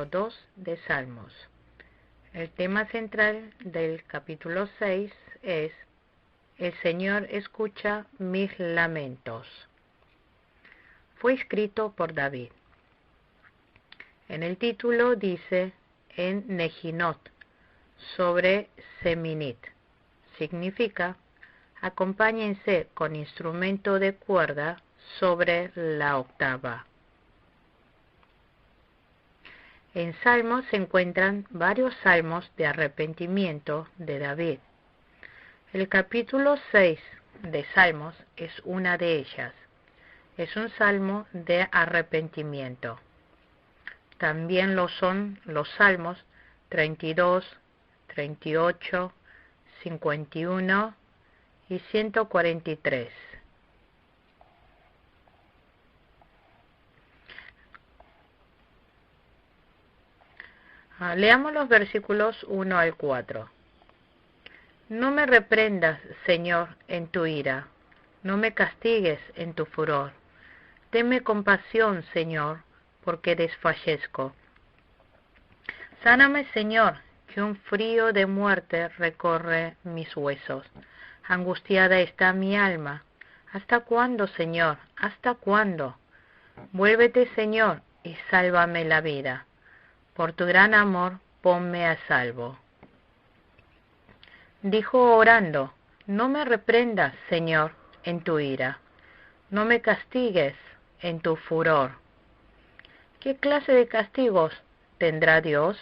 2 de Salmos. El tema central del capítulo 6 es: el Señor escucha mis lamentos. Fue escrito por David. En el título dice en Nejinot, sobre Seminit. Significa: acompáñense con instrumento de cuerda sobre la octava. En Salmos se encuentran varios salmos de arrepentimiento de David. El capítulo 6 de Salmos es una de ellas. Es un salmo de arrepentimiento. También lo son los salmos 32, 38, 51 y 143. Leamos los versículos 1 al 4. No me reprendas, Señor, en tu ira, no me castigues en tu furor. Tenme compasión, Señor, porque desfallezco. Sáname, Señor, que un frío de muerte recorre mis huesos. Angustiada está mi alma. ¿Hasta cuándo, Señor? ¿Hasta cuándo? Vuélvete, Señor, y sálvame la vida. Por tu gran amor, ponme a salvo. Dijo orando: no me reprendas, Señor, en tu ira. No me castigues en tu furor. ¿Qué clase de castigos tendrá Dios?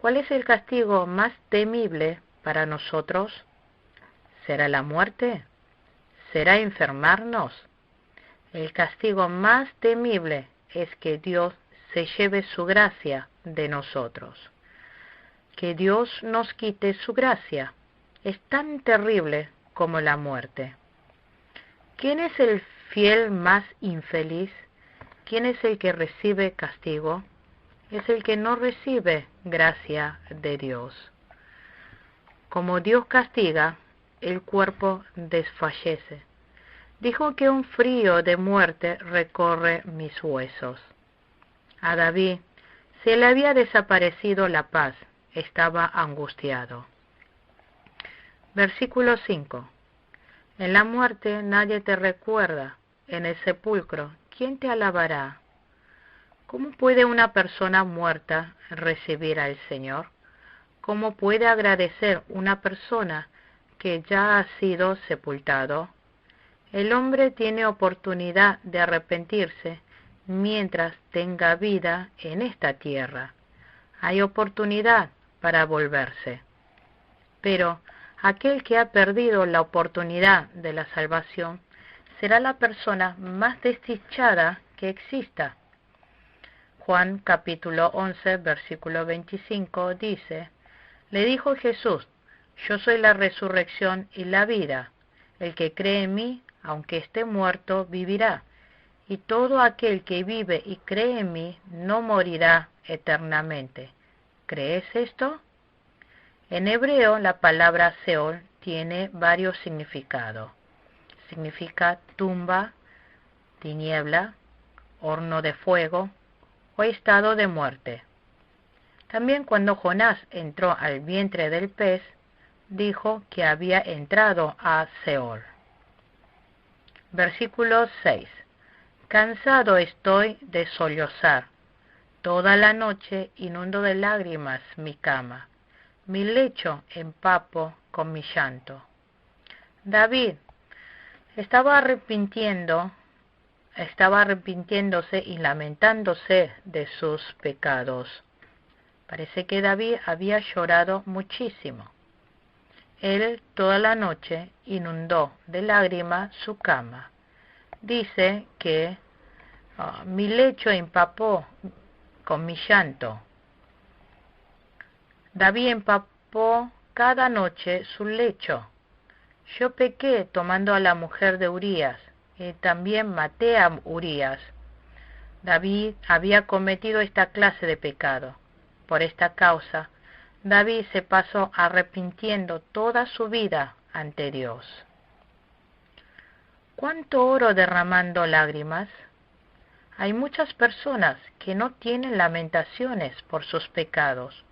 ¿Cuál es el castigo más temible para nosotros? ¿Será la muerte? ¿Será enfermarnos? El castigo más temible es que Dios se lleve su gracia de nosotros. Que Dios nos quite su gracia es tan terrible como la muerte. ¿Quién es el fiel más infeliz? ¿Quién es el que recibe castigo? Es el que no recibe gracia de Dios. Como Dios castiga, el cuerpo desfallece. Dijo que un frío de muerte recorre mis huesos. A David se le había desaparecido la paz, estaba angustiado. Versículo 5. En la muerte nadie te recuerda, en el sepulcro, ¿quién te alabará? ¿Cómo puede una persona muerta recibir al Señor? ¿Cómo puede agradecer una persona que ya ha sido sepultado? El hombre tiene oportunidad de arrepentirse mientras tenga vida en esta tierra. Hay oportunidad para volverse. Pero aquel que ha perdido la oportunidad de la salvación será la persona más desdichada que exista. Juan capítulo 11, versículo 25 dice: le dijo Jesús: yo soy la resurrección y la vida. El que cree en mí, aunque esté muerto, vivirá. Y todo aquel que vive y cree en mí no morirá eternamente. ¿Crees esto? En hebreo la palabra Seol tiene varios significados. Significa tumba, tiniebla, horno de fuego o estado de muerte. También cuando Jonás entró al vientre del pez, dijo que había entrado a Seol. Versículo 6. Cansado estoy de sollozar. Toda la noche inundo de lágrimas mi cama. Mi lecho empapo con mi llanto. David estaba arrepintiéndose y lamentándose de sus pecados. Parece que David había llorado muchísimo. Él toda la noche inundó de lágrimas su cama. Dice que mi lecho empapó con mi llanto. David empapó cada noche su lecho. Yo pequé tomando a la mujer de Urías, y también maté a Urías. David había cometido esta clase de pecado. Por esta causa, David se pasó arrepintiendo toda su vida ante Dios. ¿Cuánto oro derramando lágrimas? Hay muchas personas que no tienen lamentaciones por sus pecados.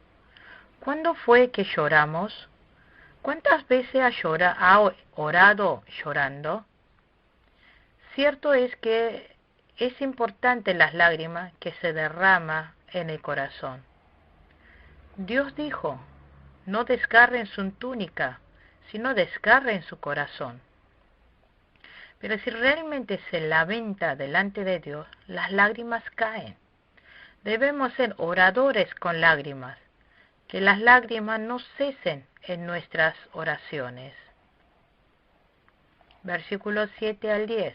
¿Cuándo fue que lloramos? ¿Cuántas veces ha orado llorando? Cierto es que es importante las lágrimas que se derraman en el corazón. Dios dijo, no desgarren su túnica, sino desgarren su corazón. Pero si realmente se lamenta delante de Dios, las lágrimas caen. Debemos ser oradores con lágrimas, que las lágrimas no cesen en nuestras oraciones. Versículos 7 al 10.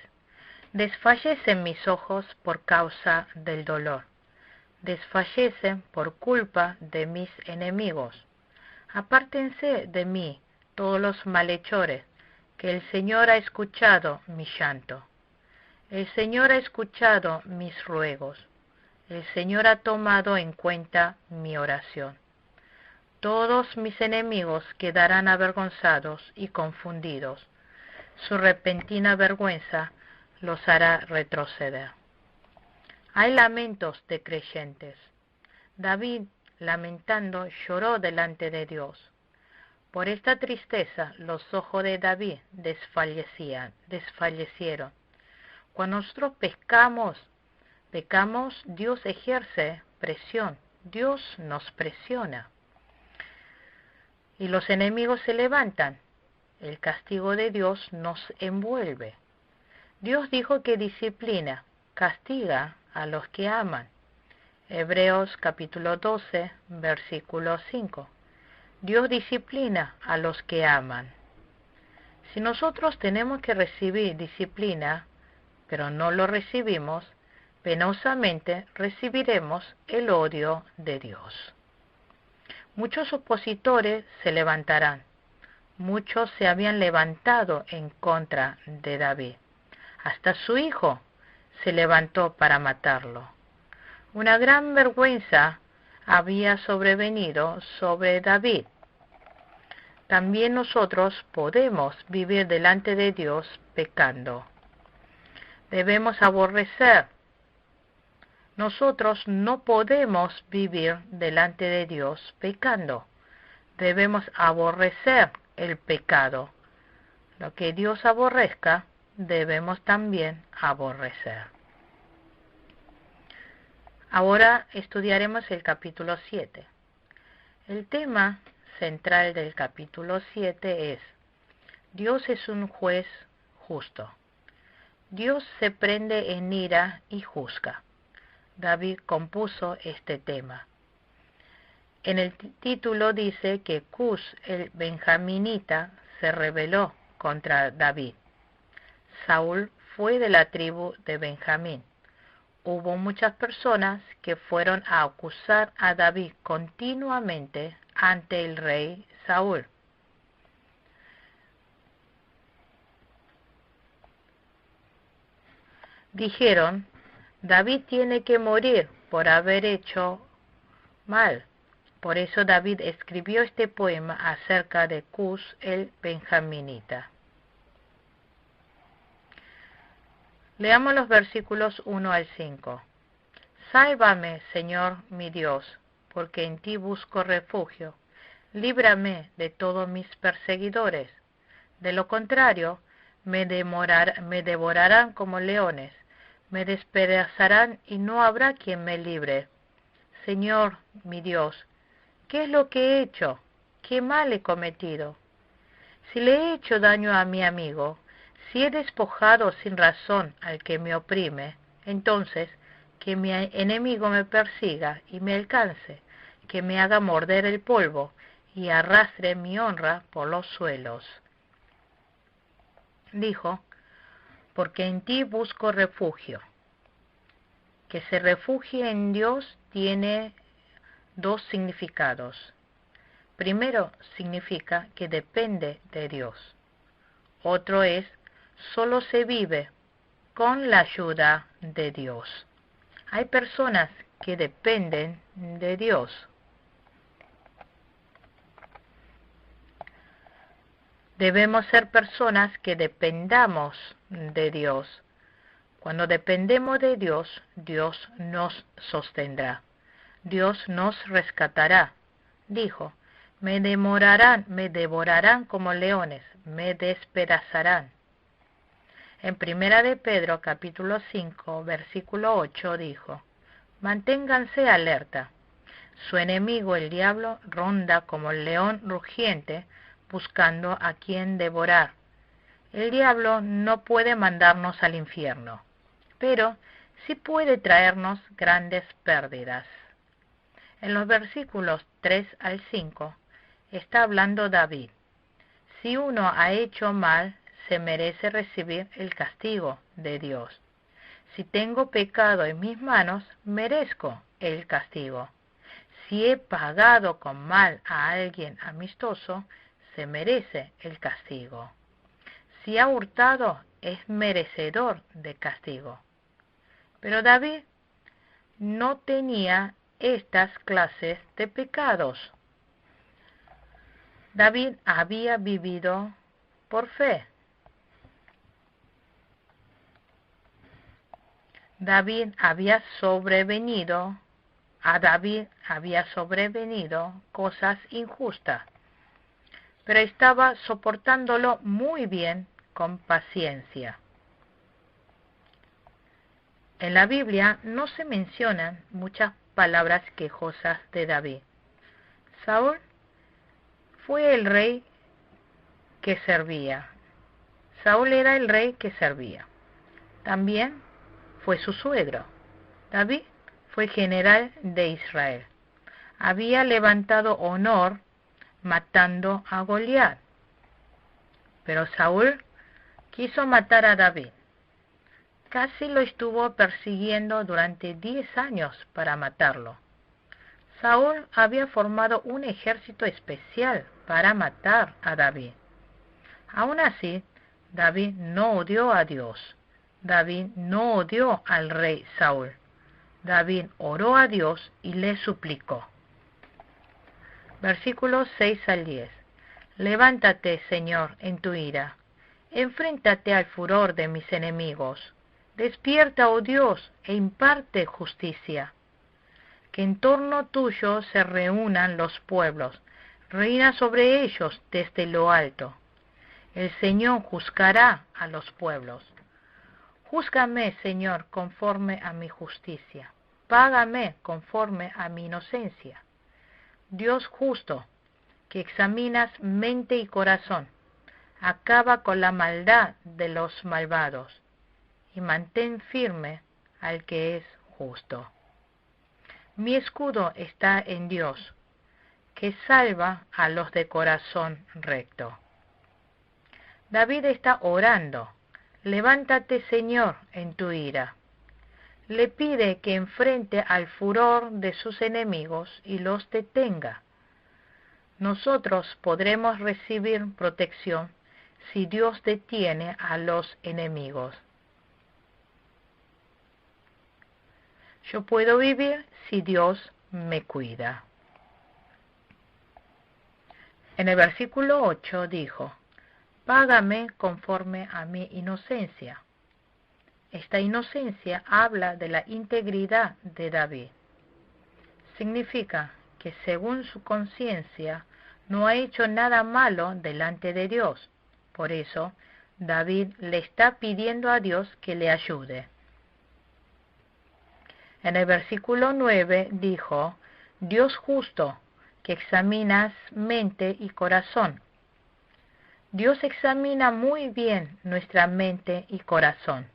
Desfallecen mis ojos por causa del dolor. Desfallecen por culpa de mis enemigos. Apártense de mí todos los malhechores, que el Señor ha escuchado mi llanto. El Señor ha escuchado mis ruegos. El Señor ha tomado en cuenta mi oración. Todos mis enemigos quedarán avergonzados y confundidos. Su repentina vergüenza los hará retroceder. Hay lamentos de creyentes. David, lamentando, lloró delante de Dios. Por esta tristeza los ojos de David desfallecieron. Cuando nosotros pecamos, Dios ejerce presión. Dios nos presiona. Y los enemigos se levantan. El castigo de Dios nos envuelve. Dios dijo que disciplina, castiga a los que aman. Hebreos capítulo 12, versículo 5. Dios disciplina a los que aman. Si nosotros tenemos que recibir disciplina, pero no lo recibimos, penosamente recibiremos el odio de Dios. Muchos opositores se levantarán. Muchos se habían levantado en contra de David. Hasta su hijo se levantó para matarlo. Una gran vergüenza había sobrevenido sobre David. También nosotros podemos vivir delante de Dios pecando. Debemos aborrecer. Nosotros no podemos vivir delante de Dios pecando. Debemos aborrecer el pecado. Lo que Dios aborrezca, debemos también aborrecer. Ahora estudiaremos el capítulo 7. El tema central del capítulo 7 es: Dios es un juez justo. Dios se prende en ira y juzga. David compuso este tema. En el título dice que Cus, el benjaminita, se rebeló contra David. Saúl fue de la tribu de Benjamín. Hubo muchas personas que fueron a acusar a David continuamente ante el rey Saúl. Dijeron, David tiene que morir por haber hecho mal. Por eso David escribió este poema acerca de Cus el benjaminita. Leamos los versículos 1 al 5. Sálvame, Señor mi Dios, porque en ti busco refugio. Líbrame de todos mis perseguidores. De lo contrario, me devorarán como leones, me despedazarán y no habrá quien me libre. Señor mi Dios, ¿qué es lo que he hecho? ¿Qué mal he cometido? Si le he hecho daño a mi amigo, si he despojado sin razón al que me oprime, entonces que mi enemigo me persiga y me alcance, que me haga morder el polvo y arrastre mi honra por los suelos. Dijo, porque en ti busco refugio. Que se refugie en Dios tiene dos significados. Primero, significa que depende de Dios. Otro es, solo se vive con la ayuda de Dios. Hay personas que dependen de Dios. Debemos ser personas que dependamos de Dios. Cuando dependemos de Dios, Dios nos sostendrá. Dios nos rescatará. Dijo, me devorarán como leones, me despedazarán. En Primera de Pedro, capítulo 5, versículo 8, dijo, manténganse alerta. Su enemigo, el diablo, ronda como el león rugiente, buscando a quien devorar. El diablo no puede mandarnos al infierno, pero sí puede traernos grandes pérdidas. En los versículos 3 al 5 está hablando David. Si uno ha hecho mal, se merece recibir el castigo de Dios. Si tengo pecado en mis manos, merezco el castigo. Si he pagado con mal a alguien amistoso, se merece el castigo. Si ha hurtado, es merecedor de castigo. Pero David no tenía estas clases de pecados. David había vivido por fe. A David había sobrevenido cosas injustas, pero estaba soportándolo muy bien con paciencia. En la Biblia no se mencionan muchas palabras quejosas de David. Saúl fue el rey que servía. Saúl era el rey que servía. También fue su suegro. David fue general de Israel. Había levantado honor matando a Goliat. Pero Saúl quiso matar a David. Casi lo estuvo persiguiendo durante 10 años para matarlo. Saúl había formado un ejército especial para matar a David. Aún así, David no odió a Dios. David no odió al rey Saúl. David oró a Dios y le suplicó. Versículos 6 al 10. Levántate, Señor, en tu ira. Enfréntate al furor de mis enemigos. Despierta, oh Dios, e imparte justicia. Que en torno tuyo se reúnan los pueblos. Reina sobre ellos desde lo alto. El Señor juzgará a los pueblos. Júzgame, Señor, conforme a mi justicia. Págame conforme a mi inocencia. Dios justo, que examinas mente y corazón, acaba con la maldad de los malvados y mantén firme al que es justo. Mi escudo está en Dios, que salva a los de corazón recto. David está orando. Levántate, Señor, en tu ira. Le pide que enfrente al furor de sus enemigos y los detenga. Nosotros podremos recibir protección si Dios detiene a los enemigos. Yo puedo vivir si Dios me cuida. En el versículo 8 dijo, págame conforme a mi inocencia. Esta inocencia habla de la integridad de David. Significa que según su conciencia no ha hecho nada malo delante de Dios. Por eso, David le está pidiendo a Dios que le ayude. En el versículo 9 dijo, Dios justo, que examinas mente y corazón. Dios examina muy bien nuestra mente y corazón.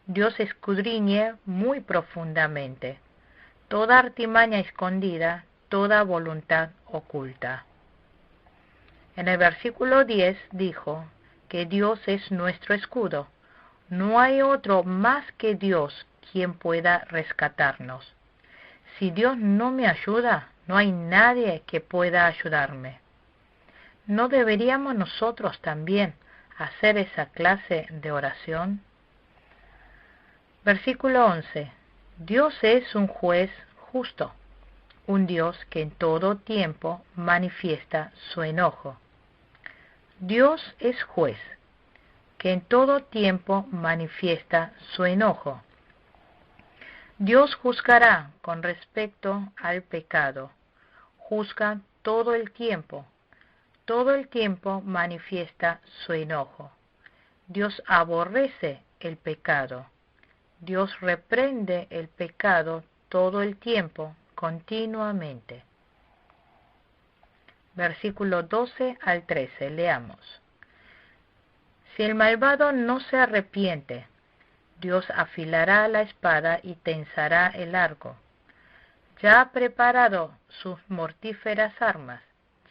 Dios escudriñe muy profundamente toda artimaña escondida, toda voluntad oculta. En el versículo 10 dijo que Dios es nuestro escudo. No hay otro más que Dios quien pueda rescatarnos. Si Dios no me ayuda, no hay nadie que pueda ayudarme. ¿No deberíamos nosotros también hacer esa clase de oración? Versículo 11. Dios es un juez justo, un Dios que en todo tiempo manifiesta su enojo. Dios es juez, que en todo tiempo manifiesta su enojo. Dios juzgará con respecto al pecado. Juzga todo el tiempo manifiesta su enojo. Dios aborrece el pecado. Dios reprende el pecado todo el tiempo, continuamente. Versículo 12 al 13, leamos. Si el malvado no se arrepiente, Dios afilará la espada y tensará el arco. Ya ha preparado sus mortíferas armas,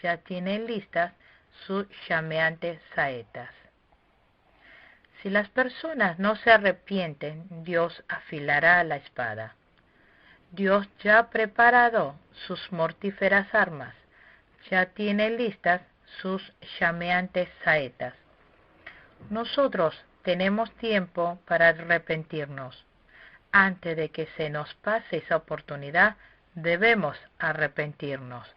ya tiene listas sus llameantes saetas. Si las personas no se arrepienten, Dios afilará la espada. Dios ya ha preparado sus mortíferas armas, ya tiene listas sus llameantes saetas. Nosotros tenemos tiempo para arrepentirnos. Antes de que se nos pase esa oportunidad, debemos arrepentirnos.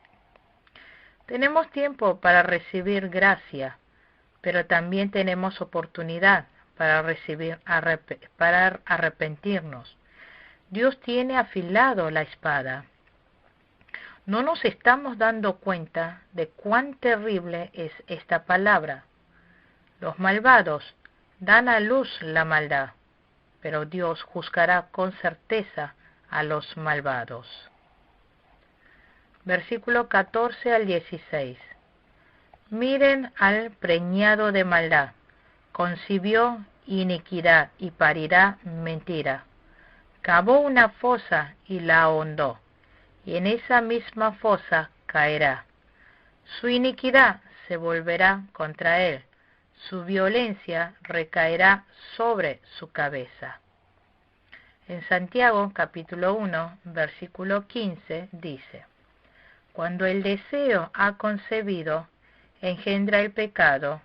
Tenemos tiempo para recibir gracia, pero también tenemos oportunidad para arrepentirnos. Dios tiene afilado la espada. No nos estamos dando cuenta de cuán terrible es esta palabra. Los malvados dan a luz la maldad, pero Dios juzgará con certeza a los malvados. Versículo 14 al 16. Miren al preñado de maldad, concibió iniquidad y parirá mentira. Cavó una fosa y la ahondó, y en esa misma fosa caerá. Su iniquidad se volverá contra él, su violencia recaerá sobre su cabeza. En Santiago capítulo 1, versículo 15 dice: Cuando el deseo ha concebido, engendra el pecado,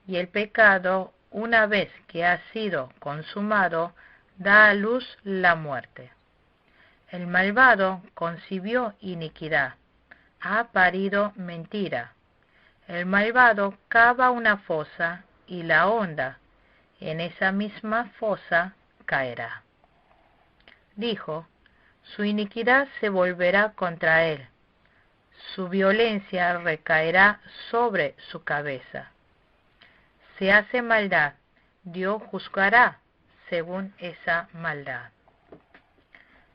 y el pecado, una vez que ha sido consumado, da a luz la muerte. El malvado concibió iniquidad, ha parido mentira. El malvado cava una fosa y la ahonda, en esa misma fosa caerá. Dijo: su iniquidad se volverá contra él, su violencia recaerá sobre su cabeza. Si hace maldad, Dios juzgará según esa maldad.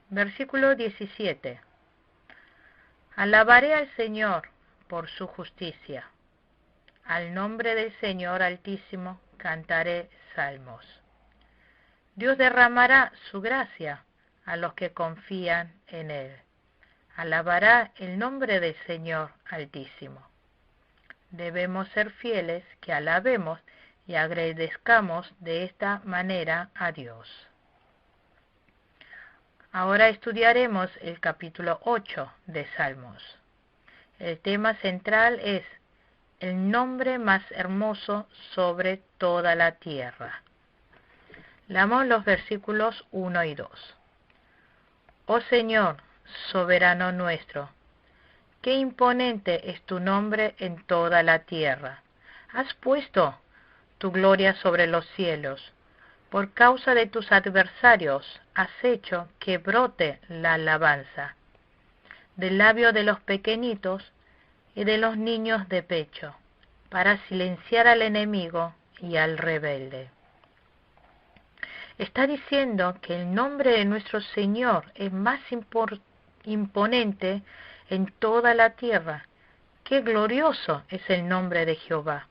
Versículo 17. Alabaré al Señor por su justicia. Al nombre del Señor Altísimo cantaré salmos. Dios derramará su gracia a los que confían en Él. Alabará el nombre del Señor Altísimo. Debemos ser fieles, que alabemos y agradezcamos de esta manera a Dios. Ahora estudiaremos el capítulo 8 de Salmos. El tema central es el nombre más hermoso sobre toda la tierra. Leamos los versículos 1 y 2. Oh Señor, soberano nuestro, qué imponente es tu nombre en toda la tierra. Has puesto tu gloria sobre los cielos. Por causa de tus adversarios has hecho que brote la alabanza del labio de los pequeñitos y de los niños de pecho, para silenciar al enemigo y al rebelde. Está diciendo que el nombre de nuestro Señor es más imponente en toda la tierra. ¡Qué glorioso es el nombre de Jehová!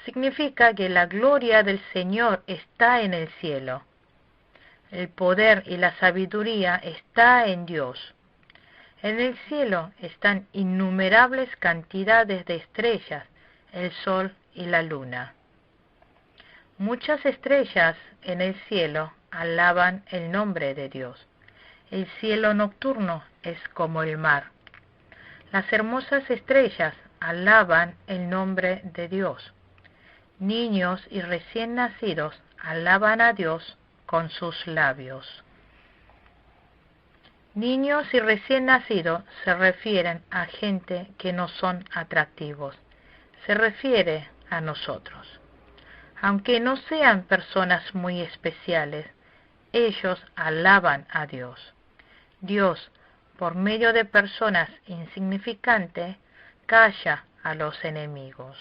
Significa que la gloria del Señor está en el cielo. El poder y la sabiduría está en Dios. En el cielo están innumerables cantidades de estrellas, el sol y la luna. Muchas estrellas en el cielo alaban el nombre de Dios. El cielo nocturno es como el mar. Las hermosas estrellas alaban el nombre de Dios. Niños y recién nacidos alaban a Dios con sus labios. Niños y recién nacidos se refieren a gente que no son atractivos. Se refiere a nosotros. Aunque no sean personas muy especiales, ellos alaban a Dios. Dios, por medio de personas insignificantes, calla a los enemigos.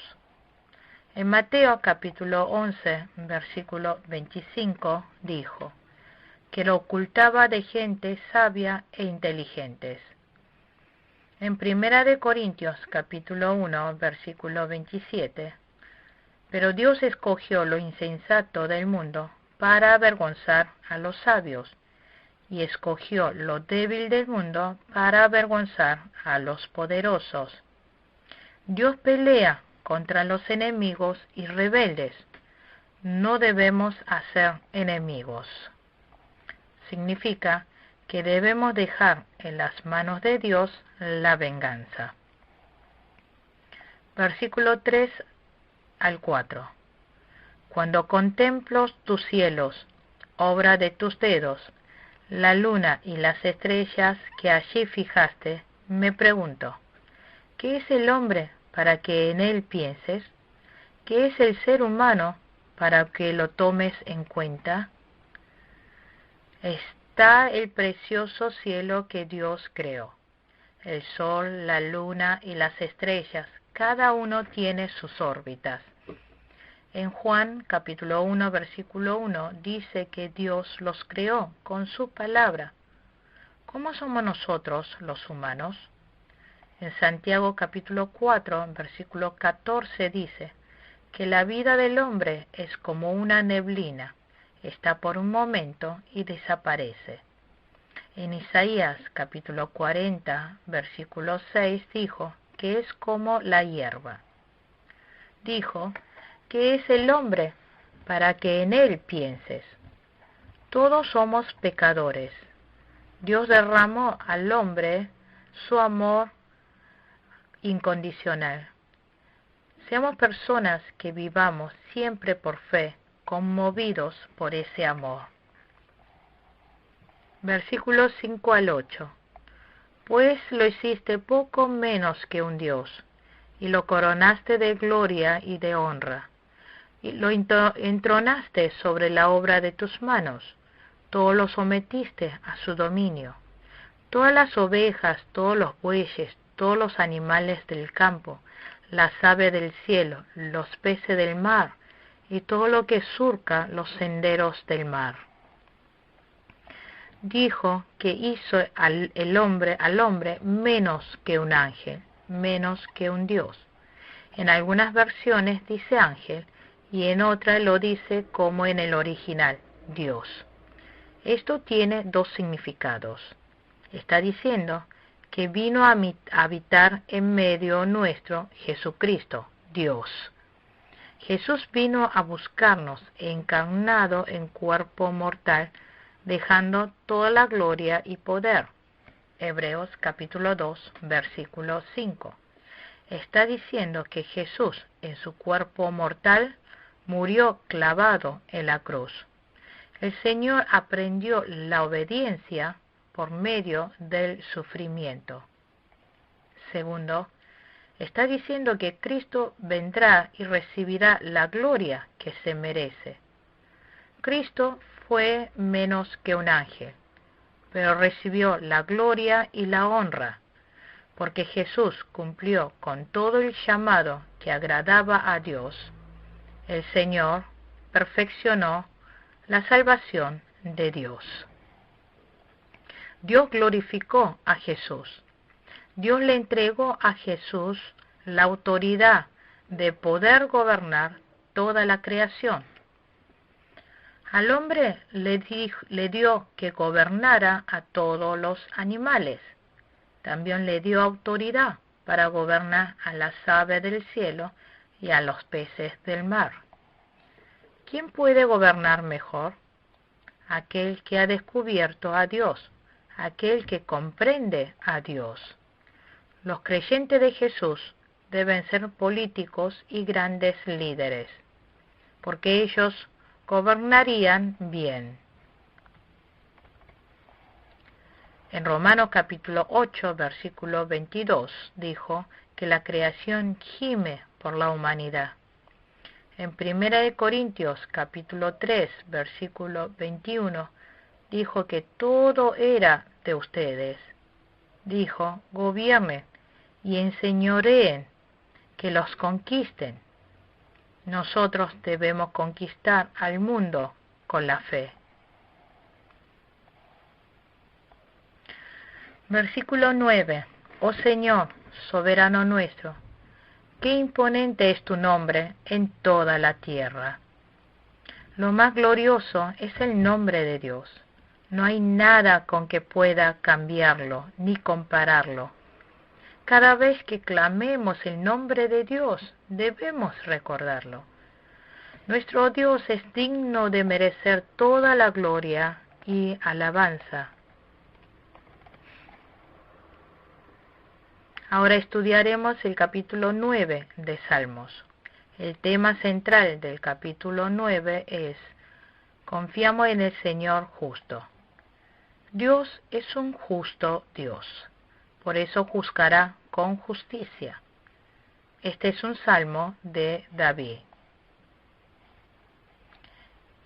En Mateo capítulo 11, versículo 25, dijo que lo ocultaba de gente sabia e inteligentes. En Primera de Corintios capítulo 1, versículo 27, pero Dios escogió lo insensato del mundo para avergonzar a los sabios, y escogió lo débil del mundo para avergonzar a los poderosos. Dios pelea contra los enemigos y rebeldes. No debemos hacer enemigos. Significa que debemos dejar en las manos de Dios la venganza. Versículo 3 al 4. Cuando contemplo tus cielos, obra de tus dedos, la luna y las estrellas que allí fijaste, me pregunto, ¿qué es el hombre para que en él pienses? ¿Qué es el ser humano para que lo tomes en cuenta? Está el precioso cielo que Dios creó. El sol, la luna y las estrellas, cada uno tiene sus órbitas. En Juan capítulo 1, versículo 1, dice que Dios los creó con su palabra. ¿Cómo somos nosotros los humanos? En Santiago capítulo 4, versículo 14 dice que la vida del hombre es como una neblina, está por un momento y desaparece. En Isaías capítulo 40, versículo 6 dijo que es como la hierba. Dijo que es el hombre para que en él pienses. Todos somos pecadores. Dios derramó al hombre su amor incondicional. Seamos personas que vivamos siempre por fe, conmovidos por ese amor. Versículos 5 al 8. Pues lo hiciste poco menos que un Dios, y lo coronaste de gloria y de honra, y lo entronaste sobre la obra de tus manos, todo lo sometiste a su dominio. Todas las ovejas, todos los bueyes, todos los animales del campo, las aves del cielo, los peces del mar, y todo lo que surca los senderos del mar. Dijo que hizo al hombre menos que un ángel, menos que un Dios. En algunas versiones dice ángel y en otras lo dice como en el original, Dios. Esto tiene dos significados. Está diciendo que vino a habitar en medio nuestro Jesucristo, Dios. Jesús vino a buscarnos encarnado en cuerpo mortal, dejando toda la gloria y poder. Hebreos capítulo 2, versículo 5. Está diciendo que Jesús en su cuerpo mortal murió clavado en la cruz. El Señor aprendió la obediencia por medio del sufrimiento. Segundo, está diciendo que Cristo vendrá y recibirá la gloria que se merece. Cristo fue menos que un ángel, pero recibió la gloria y la honra, porque Jesús cumplió con todo el llamado que agradaba a Dios. El Señor perfeccionó la salvación de Dios. Dios glorificó a Jesús. Dios le entregó a Jesús la autoridad de poder gobernar toda la creación. Al hombre le dio que gobernara a todos los animales. También le dio autoridad para gobernar a las aves del cielo y a los peces del mar. ¿Quién puede gobernar mejor? Aquel que ha descubierto a Dios, aquel que comprende a Dios. Los creyentes de Jesús deben ser políticos y grandes líderes, porque ellos gobernarían bien. En Romanos capítulo 8, versículo 22, dijo que la creación gime por la humanidad. En 1 Corintios capítulo 3, versículo 21, dijo que todo era de ustedes. Dijo, gobiernen y enseñoreen, que los conquisten. Nosotros debemos conquistar al mundo con la fe. Versículo 9. Oh Señor, soberano nuestro, qué imponente es tu nombre en toda la tierra. Lo más glorioso es el nombre de Dios. No hay nada con que pueda cambiarlo ni compararlo. Cada vez que clamemos el nombre de Dios, debemos recordarlo. Nuestro Dios es digno de merecer toda la gloria y alabanza. Ahora estudiaremos el capítulo 9 de Salmos. El tema central del capítulo 9 es: confiamos en el Señor justo. Dios es un justo Dios, por eso juzgará con justicia. Este es un salmo de David.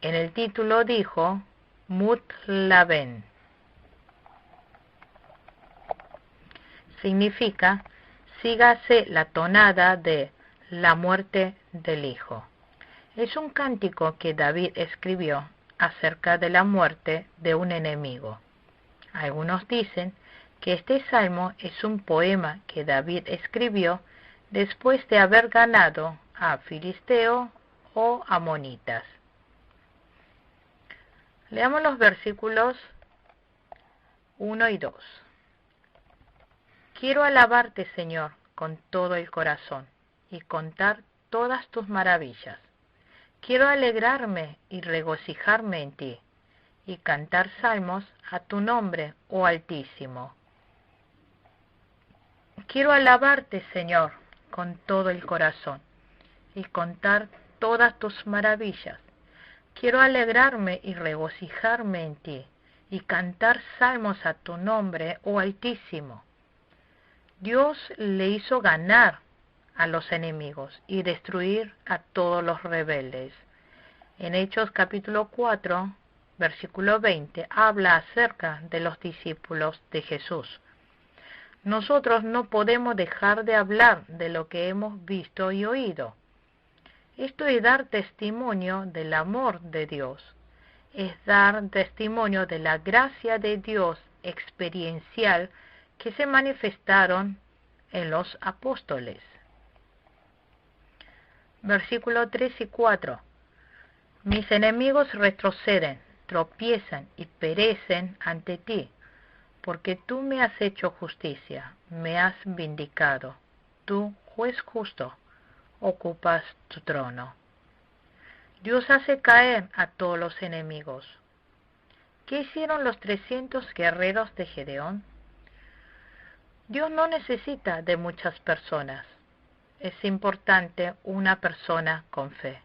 En el título dijo Mut Laben. Significa, sígase la tonada de la muerte del hijo. Es un cántico que David escribió acerca de la muerte de un enemigo. Algunos dicen que este salmo es un poema que David escribió después de haber ganado a Filisteo o amonitas. Leamos los versículos 1 y 2. Quiero alabarte, Señor, con todo el corazón y contar todas tus maravillas. Quiero alegrarme y regocijarme en ti y cantar salmos a tu nombre, oh Altísimo. Quiero alabarte, Señor, con todo el corazón y contar todas tus maravillas. Quiero alegrarme y regocijarme en ti y cantar salmos a tu nombre, oh Altísimo. Dios le hizo ganar a los enemigos y destruir a todos los rebeldes. En Hechos capítulo 4, versículo 20, habla acerca de los discípulos de Jesús. Nosotros no podemos dejar de hablar de lo que hemos visto y oído. Esto es dar testimonio del amor de Dios. Es dar testimonio de la gracia de Dios experiencial que se manifestaron en los apóstoles. Versículo 3 y 4. Mis enemigos retroceden, tropiezan y perecen ante ti, porque tú me has hecho justicia, me has vindicado. Tú, juez justo, ocupas tu trono. Dios hace caer a todos los enemigos. ¿Qué hicieron los 300 guerreros de Gedeón? Dios no necesita de muchas personas. Es importante una persona con fe.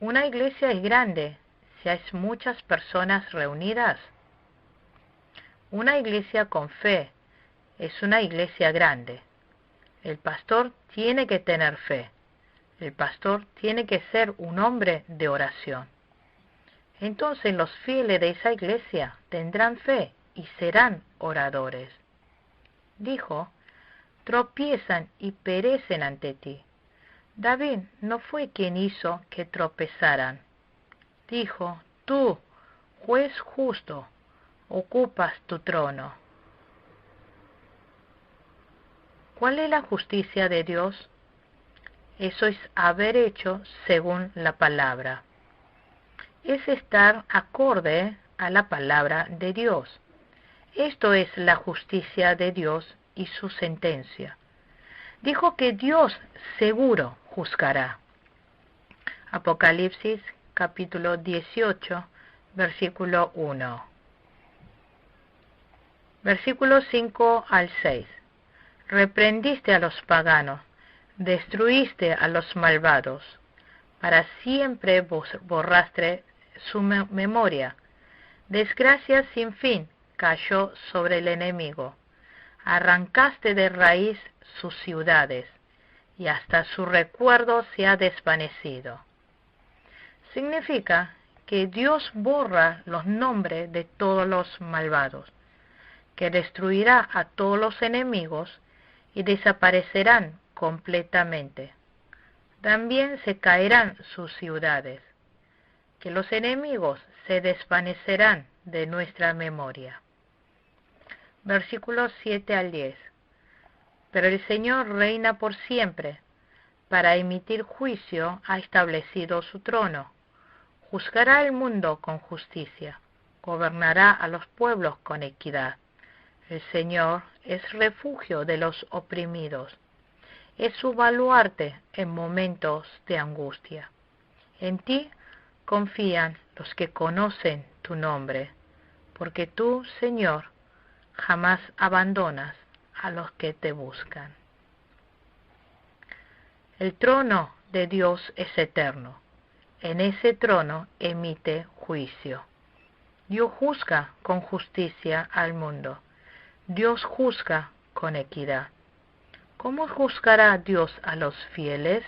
Una iglesia es grande si hay muchas personas reunidas. Una iglesia con fe es una iglesia grande. El pastor tiene que tener fe. El pastor tiene que ser un hombre de oración. Entonces los fieles de esa iglesia tendrán fe y serán oradores. Dijo, tropiezan y perecen ante ti. David no fue quien hizo que tropezaran. Dijo, tú, juez justo, ocupas tu trono. ¿Cuál es la justicia de Dios? Eso es haber hecho según la palabra. Es estar acorde a la palabra de Dios. Esto es la justicia de Dios y su sentencia. Dijo que Dios seguro juzgará. Apocalipsis capítulo 18, versículo 1. Versículos 5 al 6. Reprendiste a los paganos, destruiste a los malvados, para siempre borraste su memoria. Desgracia sin fin cayó sobre el enemigo. Arrancaste de raíz sus ciudades, y hasta su recuerdo se ha desvanecido. Significa que Dios borra los nombres de todos los malvados, que destruirá a todos los enemigos y desaparecerán completamente. También se caerán sus ciudades, que los enemigos se desvanecerán de nuestra memoria. Versículos 7 al 10. Pero el Señor reina por siempre, para emitir juicio ha establecido su trono. Juzgará el mundo con justicia, gobernará a los pueblos con equidad. El Señor es refugio de los oprimidos, es su baluarte en momentos de angustia. En ti confían los que conocen tu nombre, porque tú, Señor, jamás abandonas a los que te buscan. El trono de Dios es eterno. En ese trono emite juicio. Dios juzga con justicia al mundo. Dios juzga con equidad. ¿Cómo juzgará Dios a los fieles?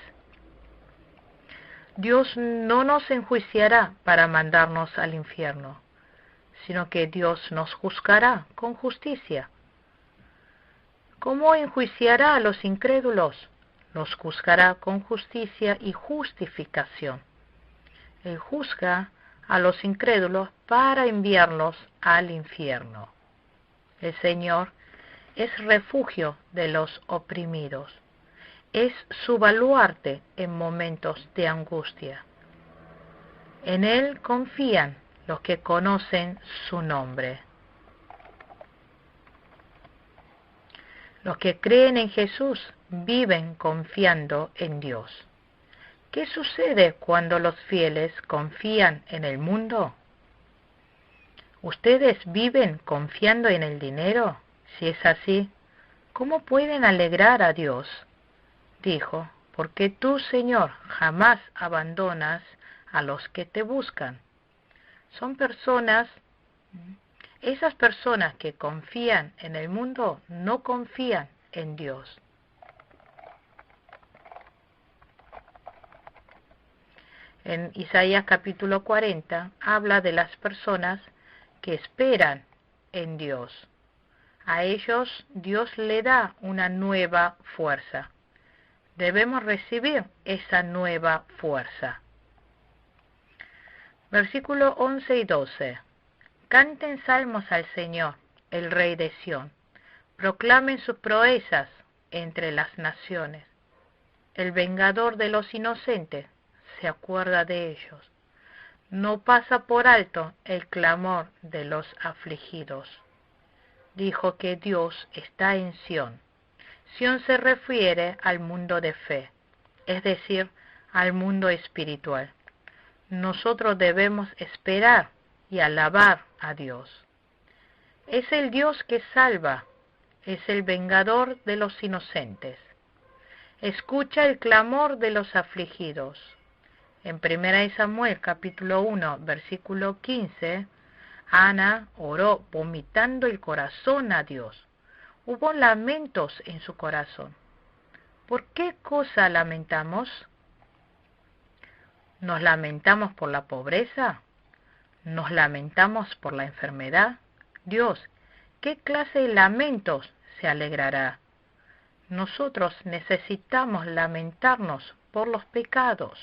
Dios no nos enjuiciará para mandarnos al infierno, sino que Dios nos juzgará con justicia. ¿Cómo enjuiciará a los incrédulos? Los juzgará con justicia y justificación. Él juzga a los incrédulos para enviarlos al infierno. El Señor es refugio de los oprimidos. Es su baluarte en momentos de angustia. En Él confían los que conocen su nombre. Los que creen en Jesús viven confiando en Dios. ¿Qué sucede cuando los fieles confían en el mundo? ¿Ustedes viven confiando en el dinero? Si es así, ¿cómo pueden alegrar a Dios? Dijo, porque tú, Señor, jamás abandonas a los que te buscan. Esas personas que confían en el mundo no confían en Dios. En Isaías capítulo 40 habla de las personas que esperan en Dios. A ellos Dios le da una nueva fuerza. Debemos recibir esa nueva fuerza. Versículo 11 y 12. Canten salmos al Señor, el Rey de Sión. Proclamen sus proezas entre las naciones. El vengador de los inocentes se acuerda de ellos. No pasa por alto el clamor de los afligidos. Dijo que Dios está en Sión. Sión se refiere al mundo de fe, es decir, al mundo espiritual. Nosotros debemos esperar y alabar a Dios. Es el Dios que salva, es el vengador de los inocentes. Escucha el clamor de los afligidos. En 1 Samuel capítulo 1, versículo 15, Ana oró vomitando el corazón a Dios. Hubo lamentos en su corazón. ¿Por qué cosa lamentamos? ¿Nos lamentamos por la pobreza? ¿Nos lamentamos por la enfermedad? Dios, ¿qué clase de lamentos se alegrará? Nosotros necesitamos lamentarnos por los pecados.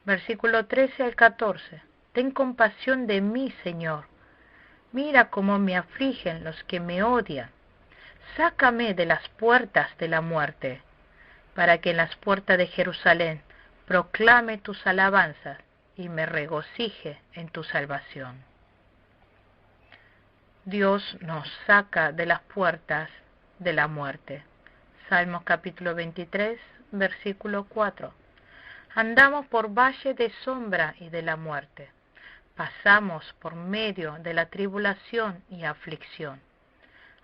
Versículo 13 al 14. Ten compasión de mí, Señor. Mira cómo me afligen los que me odian. Sácame de las puertas de la muerte, para que en las puertas de Jerusalén proclame tus alabanzas y me regocije en tu salvación. Dios nos saca de las puertas de la muerte. Salmos capítulo 23, versículo 4. Andamos por valle de sombra y de la muerte. Pasamos por medio de la tribulación y aflicción.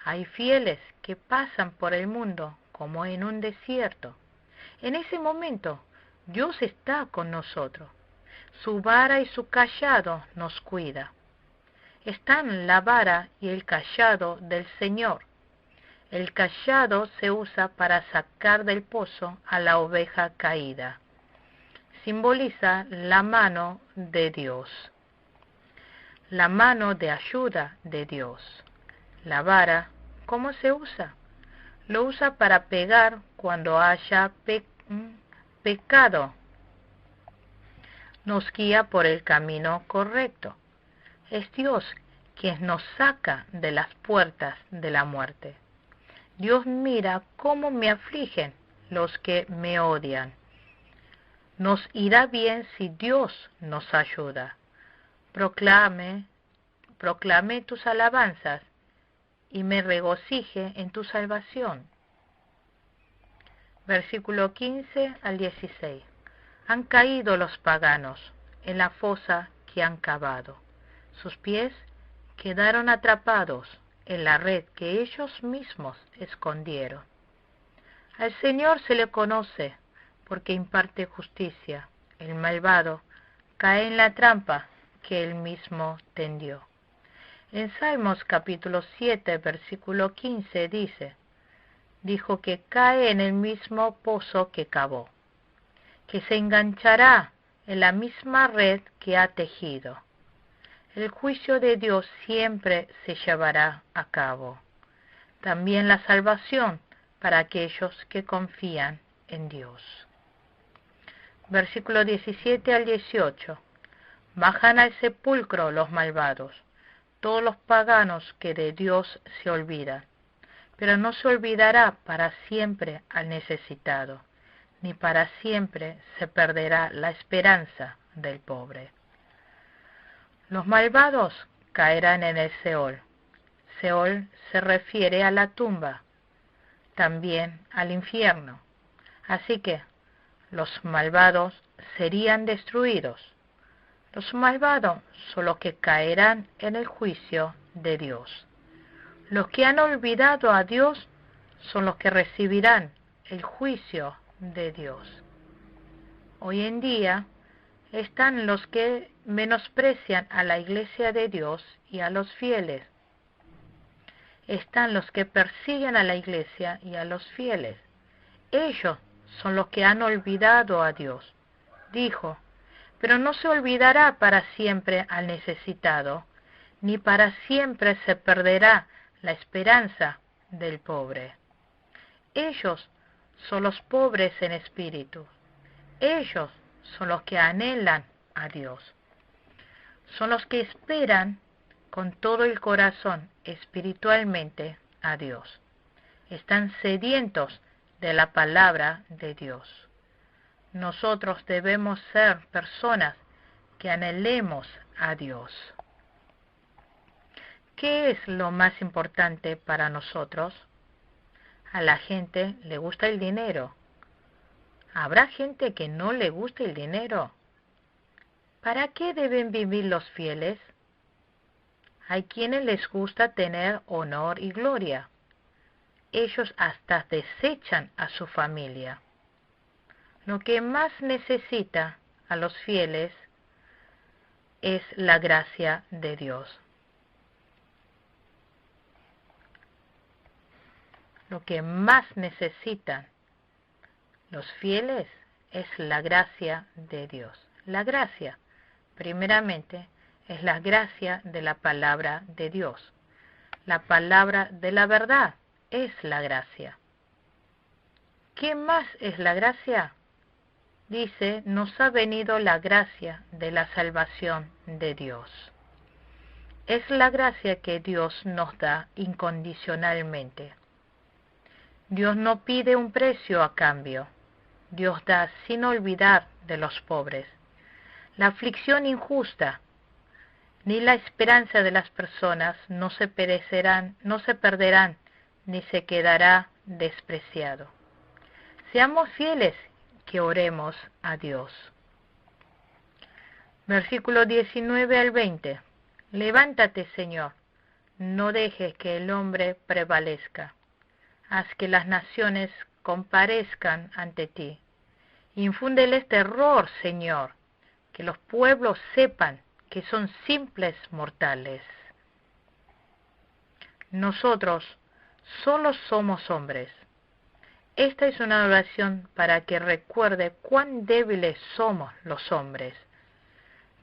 Hay fieles que pasan por el mundo como en un desierto. En ese momento, Dios está con nosotros. Su vara y su cayado nos cuida. Están la vara y el cayado del Señor. El cayado se usa para sacar del pozo a la oveja caída. Simboliza la mano de Dios, la mano de ayuda de Dios. La vara, ¿cómo se usa? Lo usa para pegar cuando haya pecado. Nos guía por el camino correcto. Es Dios quien nos saca de las puertas de la muerte. Dios mira cómo me afligen los que me odian. Nos irá bien si Dios nos ayuda. Proclame tus alabanzas y me regocije en tu salvación. Versículo 15 al 16. Han caído los paganos en la fosa que han cavado. Sus pies quedaron atrapados en la red que ellos mismos escondieron. Al Señor se le conoce porque imparte justicia. El malvado cae en la trampa que él mismo tendió. En Salmos capítulo 7, versículo 15 dijo que cae en el mismo pozo que cavó, que se enganchará en la misma red que ha tejido. El juicio de Dios siempre se llevará a cabo. También la salvación para aquellos que confían en Dios. Versículo 17 al 18. Bajan al sepulcro los malvados, todos los paganos que de Dios se olvidan. Pero no se olvidará para siempre al necesitado, ni para siempre se perderá la esperanza del pobre. Los malvados caerán en el Seol. Seol se refiere a la tumba, también al infierno. Así que los malvados serían destruidos. Los malvados son los que caerán en el juicio de Dios. Los que han olvidado a Dios son los que recibirán el juicio de Dios. Hoy en día están los que menosprecian a la iglesia de Dios y a los fieles. Están los que persiguen a la iglesia y a los fieles. Ellos son los que han olvidado a Dios. Dijo, pero no se olvidará para siempre al necesitado, ni para siempre se perderá la esperanza del pobre. Ellos son los pobres en espíritu. Ellos son los que anhelan a Dios. Son los que esperan con todo el corazón espiritualmente a Dios. Están sedientos de la palabra de Dios. Nosotros debemos ser personas que anhelemos a Dios. ¿Qué es lo más importante para nosotros? A la gente le gusta el dinero. ¿Habrá gente que no le guste el dinero? ¿Para qué deben vivir los fieles? Hay quienes les gusta tener honor y gloria. Ellos hasta desechan a su familia. Lo que más necesita a los fieles es la gracia de Dios. Lo que más necesitan los fieles es la gracia de Dios. La gracia, primeramente, es la gracia de la palabra de Dios. La palabra de la verdad es la gracia. ¿Qué más es la gracia? Dice, nos ha venido la gracia de la salvación de Dios. Es la gracia que Dios nos da incondicionalmente. Dios no pide un precio a cambio. Dios da sin olvidar de los pobres. La aflicción injusta ni la esperanza de las personas no se perderán, ni se quedará despreciado. Seamos fieles que oremos a Dios. Versículo 19 al 20. Levántate, Señor, no dejes que el hombre prevalezca. Haz que las naciones comparezcan ante ti. Infúndeles terror, Señor, que los pueblos sepan que son simples mortales. Nosotros Solo somos hombres. Esta es una oración para que recuerde cuán débiles somos los hombres.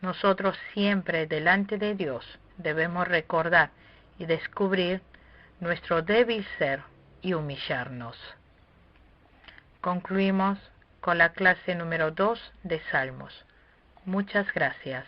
Nosotros siempre delante de Dios debemos recordar y descubrir nuestro débil ser y humillarnos. Concluimos con la clase número 2 de Salmos. Muchas gracias.